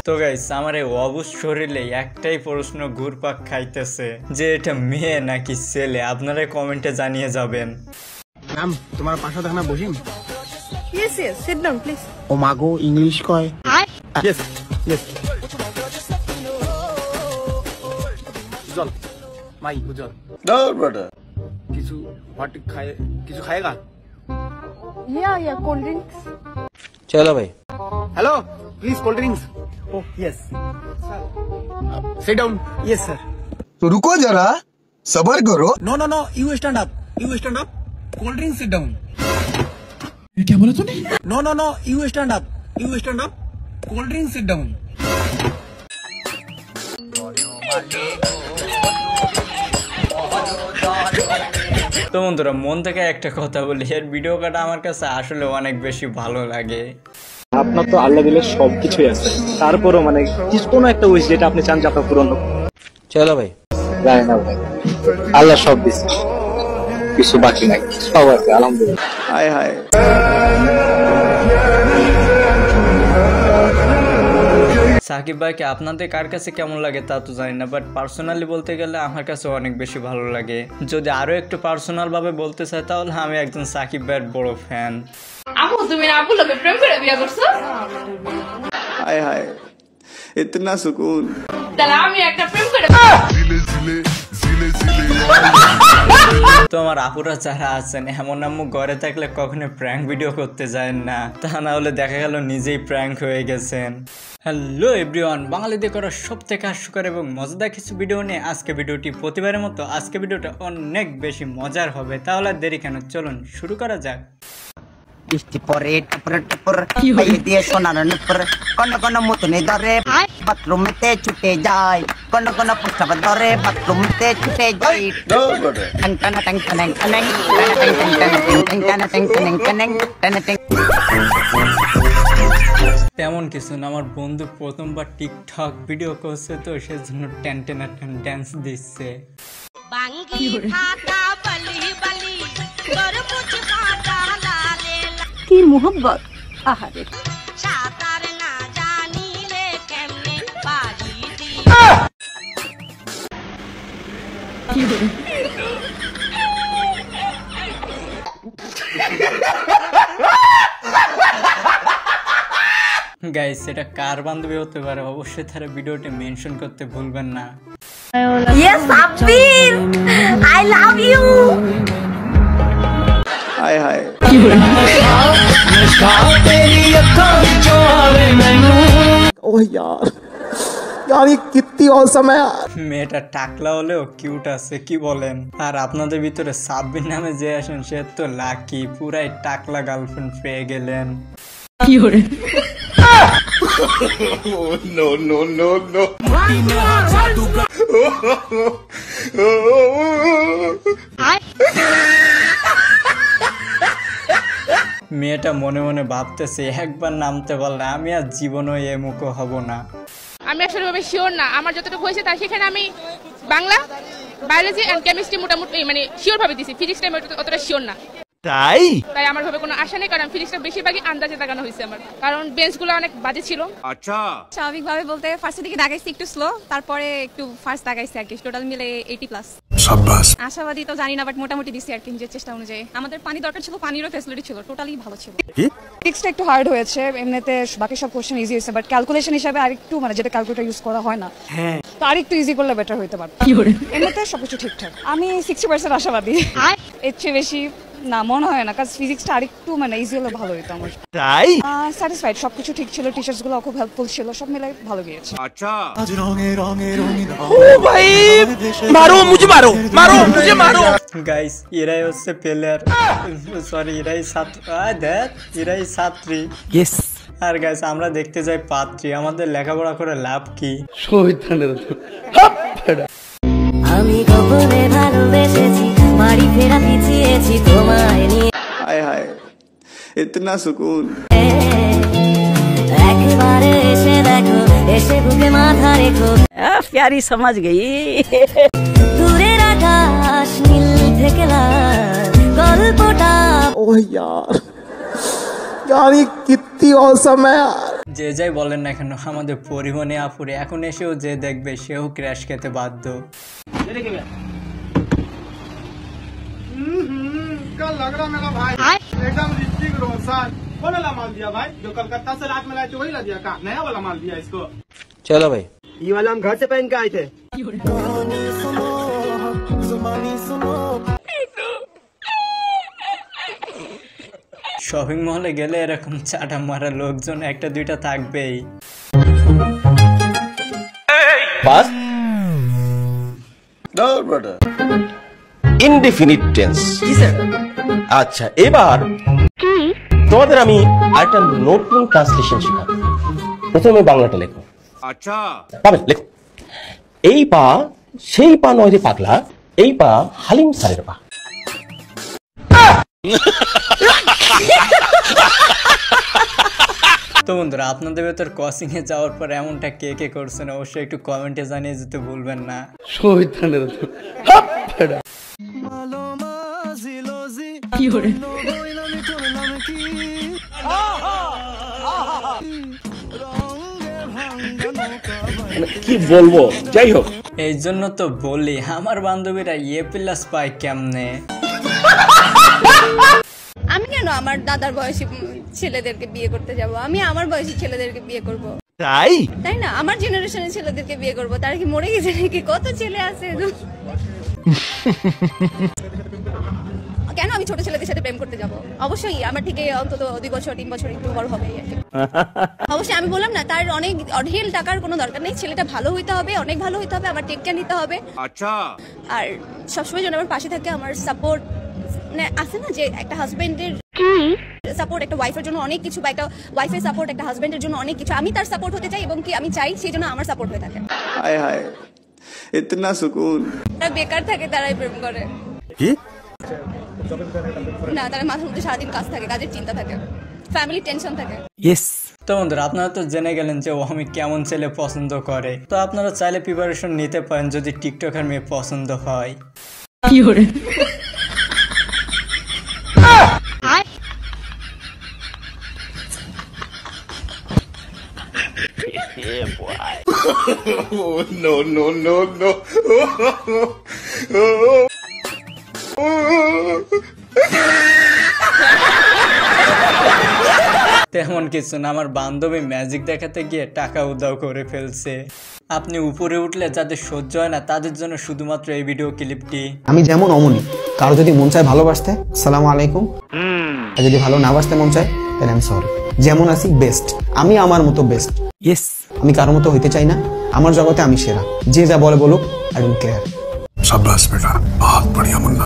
তো গাইস আমার এই অবুজ শরীরে একটাই প্রশ্ন ঘুরপাক খাইতেছে যে এটা মেয়ে নাকি ছেলে, আপনারা কমেন্টে জানিয়ে যাবেন। ম্যাম তোমার পাশে দেখনা Basim. Yes, sit down please. ও মাগো ইংলিশ কয়। Yes, yes. উজ্জ্বল মাই উজ্জ্বল দৌড় বেটা কিছু কিছু খাएगा? Yeah, cold drinks. चलो भाई। Hello please cold drinks. Oh yes sit down. Yes sir. तो रुको जरा सबर करो। No no no you stand up cold drinks sit down. ये क्या बोला तूने? No no no you stand up cold drinks sit down. তো বন্ধুরা মন থেকে একটা কথা বলি, এর ভিডিও কাটা আমার কাছে আসলে অনেক বেশি ভালো লাগে। আপনার তো আল্লাহ দিলে সবকিছুই আছে, তারপরও মানে কোনো একটা উইশ যেটা আপনি চান যে আপনার পূরণ হোক। चलो भाई। জানি না ভাই, আল্লাহ সব দিচ্ছে, কিছু বাকি নাই, সব আছে আলহামদুলিল্লাহ। हाय हाय সাকিব ভাইকে আপনাদের কার কাছে কেমন লাগে তা তো জানি না, বাট পার্সোনালি বলতে গেলে আমার কাছে অনেক বেশি ভালো লাগে। যদি আরো একটু পার্সোনাল ভাবে বলতে চাই তাহলে আমি একজন সাকিব ভাইয়ের বড় ফ্যান। আপু তুমি না আপু লোকে প্রেম করে বিয়ে করছো? हाय हाय इतना सुकून। তাহলে আমি একটা প্রেম করে তো আমার আপুরা যারা আছেন এমন আম্মু ঘরে থাকলে কখনো প্র্যাঙ্ক ভিডিও করতে যায় না, তা না হলে দেখা গেল নিজেই প্র্যাঙ্ক হয়ে গেছেন। হ্যালো এভরিওয়ান, বাঙালিদের করা সব থেকে হাস্যকর এবং মজাদার কিছু ভিডিও নিয়ে আজকে ভিডিওটি প্রতিবারের মতো আজকে ভিডিওটা অনেক বেশি মজার হবে। তাহলে দেরি কেন, চলুন শুরু করা যাক। বৃষ্টি পরে টুপুর টুপুর পায়ে দিয়ে সোনার নুপুর কোন কোন মুতনি ধরে বাথরুমেতে ছুটে যায় কোন কোন প্রস্তাব ধরে বাথরুমেতে ছুটে যায় दौड़ बेटा টং টং টং টং টং টং টং টং টং। তেমন কিছু না, আমার বন্ধু প্রথমবার টিকটক ভিডিও করছে তো সেজন্য টেন ড্যান্স দিচ্ছে। কি মোহব্বত আহারে। গাইস এটা কার বান্ধবী হতে পারে, অবশ্যই তারা ভিডিওটি মেনশন করতে ভুলবেন না। Yes, Sabir, I love you. हाय हाय ओह यार ये कितनी औसम है यार। মেয়েটা টাকলা হলেও কিউট আছে, কি বলেন? আর আপনাদের ভিতরে সাব্বির নামে যে আসেন সে তো লাকি, পুরাই টাকলা গার্লফ্রেন্ড পেয়ে গেলেন। नो नो नो नो মেয়েটা মনে মনে ভাবতেছে একবার নামতে পারলে আমি আর জীবনও এমুখো হব না। আমি আসলে ভাবে শিওর না, আমার যতটুকু হয়েছে তার সেখানে আমি বাংলা, বায়োলজি এন্ড কেমিস্ট্রি মোটামুটি মানে শিওর ভাবে দিছি, ফিজিক্সটা আমি অতটা শিওর না। তাই আমার ভাবে কোনো আশা নেই, কারণ ফিজিক্সটা বেশিরভাগই আন্দাজে দাগানো হয়েছে আমার, কারণ বেঞ্চগুলো অনেক বাজে ছিল। अच्छा স্বাভাবিকভাবে বলতে ফার্স্টের দিকে দাগাইছি একটু স্লো, তারপরে একটু ফার্স্ট দাগাইছি আর কি, টোটাল মিলে 80+। शाबाश আশাবাদী তো জানি না, বাট মোটামুটি দিছি আর কি নিজের চেষ্টা অনুযায়ী। আমাদের পানি দরকার ছিল, পানিরও ফ্যাসিলিটি ছিল, টোটালি ভালো ছিল। ফিজিক্সটা একটু হার্ড হয়েছে, এমনিতে বাকি সব কোশ্চেন ইজি হয়েছে, বাট ক্যালকুলেশন হিসাবে আরেকটু মানে যেটা ক্যালকুলেটর ইউজ করা হয় না, তো আরেকটু ইজি করলে বেটার হইতে পারত। এমনিতে সবকিছু ঠিকঠাক, আমি 60% আশাবাদী, এর চেয়ে বেশি না মনে হয় না, কারণ ফিজিক্সটা আরেকটু মানে ইজি হলে ভালো হইতো আমার। তাই স্যাটিসফাইড, সবকিছু ঠিক ছিল, টিচার্স গুলো খুব হেল্পফুল ছিল, সব মিলে ভালো গিয়েছে। अच्छा ओ भाई मारो मुझे, मारो मारो मुझे, मारो। গাইস এরাই হচ্ছে প্লেয়ার, সরি এরাই ছাত্র, এরাই ছাত্রী। यस আর গাইস আমরা দেখতে যাই পাত্রী, আমাদের লেখাপড়া করে লাভ কি? আমি গোপনে ভালোবেসেছি, বাড়ি ফেরা পিছিয়েছি তোমায় নিয়ে। हाय हाय इतना सुकून। একবারে এসে দেখো, এসে বুকে মাথা রেখো, प्यारी समझ गई। দূরের আকাশ নীল থেকে লাল, গল্পটা ओह यार यार ये कितनी औसम है यार। যে যাই বলেন না কেন আমাদের পরিমণি আপুরে এখন এসেও যে দেখবে সেও ক্র্যাশ খেতে বাধ্য। कल लग रहा मेरा भाई एकदम ऋतिक रोशन। कौन वाला माल दिया भाई जो कलकत्ता से रात में लाए थे वही ला दिया का नया वाला माल दिया इसको? चलो भाई। ये वाला हम घर से पहन के आए थे। শপিং মলে গেলে এরকম চাটা মারা লোকজন একটা দুইটা থাকবেই। বাস No, brother. Indefinite tense. জি স্যার। আচ্ছা এবার তোমাদের আমি একটা নতুন ট্রান্সলেশন শেখাবো। প্রথমে বাংলাটা লেখো। अच्छा পাবে লেখো। এই পা সেই পা নয় রে পাগলা, এই পা হালিম স্যারের পা। তো বন্ধুরা আপনাদের ভেতর ক্রসিং এ যাওয়ার পর এমনটা কে কে করছেন অবশ্যই একটু কমেন্টে জানিয়ে যেতে ভুলবেন না। কি বলবো, যাই হোক এই জন্য তো বলি আমার বান্ধবীরা প্লাস পায় কেমনে। আমি কেন আমার দাদার বয়সী ছেলেদেরকে বিয়ে করতে যাব? আমি আমার বয়সী ছেলেদেরকে বিয়ে করব। তাই না? আমার জেনারেশনের ছেলেদেরকে বিয়ে করব। তারা কি মরে গেছে নাকি? কত ছেলে আছে। কেন আমি ছোট ছেলেদের সাথে প্রেম করতে যাব? অবশ্যই আমার থেকে অন্তত 2 বছর 3 বছর একটু বড় হবে। অবশ্যই আমি বললাম না তার অনেক অঢেল টাকার কোনো দরকার নেই। ছেলেটা ভালো হইতে হবে, অনেক ভালো হইতে হবে, আমার টেক কেয়ার নিতে হবে। আচ্ছা। আর সবসময় যেন আমার পাশে থাকে, আমার সাপোর্ট আছে না যে একটা হাজবেন্ডের সাপোর্ট একটা ওয়াইফের জন্য অনেক কিছু, বা একটা ওয়াইফের সাপোর্ট একটা হাজবেন্ডের জন্য অনেক কিছু। আমি তার সাপোর্ট হতে চাই এবং কি আমি চাই সেই জন্য আমার সাপোর্ট হয়ে থাকে। हाय हाय इतना सुकून। তারা বেকার থাকে তারাই প্রেম করে। কি? না, তারা মাথার মধ্যে সারাদিন কাজ থাকে, কাজের চিন্তা থাকে, ফ্যামিলি টেনশন থাকে। তো বন্ধুরা আপনারা তো জেনে গেলেন যে আমি কেমন ছেলে পছন্দ করে। তো আপনারা চাইলে প্রিপারেশন নিতে পারেন যদি টিকটকার মেয়ে পছন্দ হয়। Oh, no, no, no, no. তেমন কিছু না, আমার বান্ধবী ম্যাজিক দেখাতে গিয়ে টাকা উধাও করে ফেলছে। আপনি উপরে উঠলে যাদের সহ্য হয় না তাদের জন্য শুধুমাত্র এই ভিডিও ক্লিপটি। আমি যেমন অমনি, কারো যদি মন চায় ভালোবাসতে সালাম আলাইকুম, আর যদি ভালো না বাসতে মন চায় তাহলে আমি সরি। যেমন আছি বেস্ট, আমি আমার মতো বেস্ট। ইয়েস, আমি কারোর মতো হইতে চাই না, আমার জগতে আমি সেরা। যে যা বলে বলুক, আই ডোন্ট কেয়ার। शाबाश बेटा, बहुत बढ़िया मुन्ना।